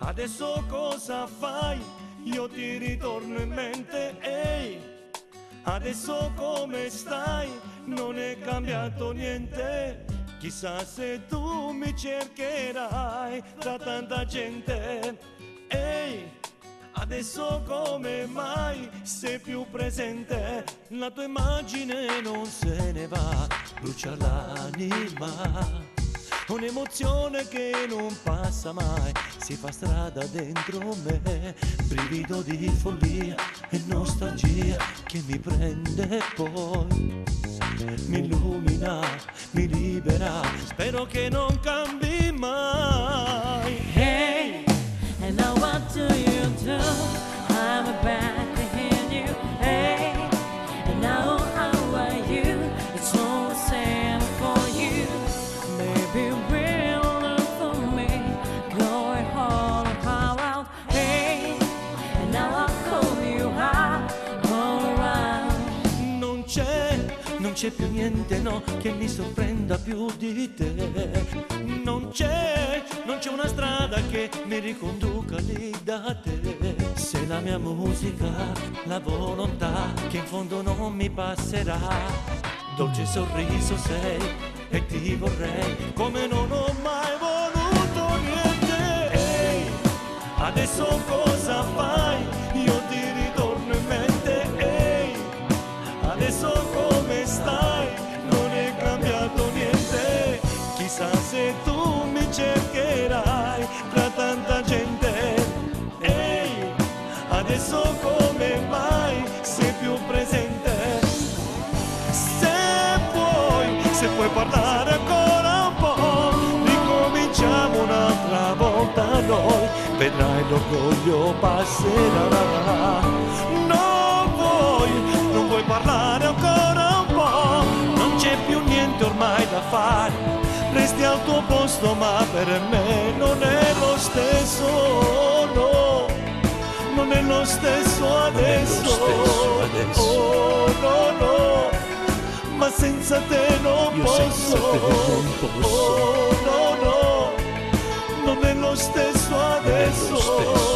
Adesso cosa fai? Io ti ritorno in mente, ehi. Adesso come stai? Non è cambiato niente. Chissà se tu mi cercherai tra tanta gente, ehi. Adesso come mai sei più presente? La tua immagine non se ne va, brucia l'anima. Un'emozione che non passa mai, si fa strada dentro me, brivido di follia e nostalgia che mi prende poi, mi illumina, mi libera, spero che non cambi mai. Hey, and now what do you do? I'm back in you. Hey, and now how are you? It's all the same for you. Maybe we'll look for me, going all out. Hey, and now I'll call you out, all around. Non c'è più niente, no, che mi sorprenda più di te. Non c'è una strada che mi riconduca lì da te. Sei la mia musica, la volontà che in fondo non mi passerà. Dolce sorriso sei e ti vorrei come non ho mai voluto niente. Ehi, adesso cosa fai? Io ti ritorno in mente, ehi. Adesso come stai? Non è cambiato niente. Chissà se tu mi cercherai tra tanta gente, ehi. Adesso come mai sei più presente? Se puoi parlare ancora un po', ricominciamo un'altra volta noi, vedrai l'orgoglio passerà. Non vuoi parlare ancora un po', non c'è più niente ormai da fare, resti al tuo posto ma per me non è lo stesso, no, non è lo stesso adesso, oh no no, ma senza te non posso, oh no no, non è lo stesso adesso.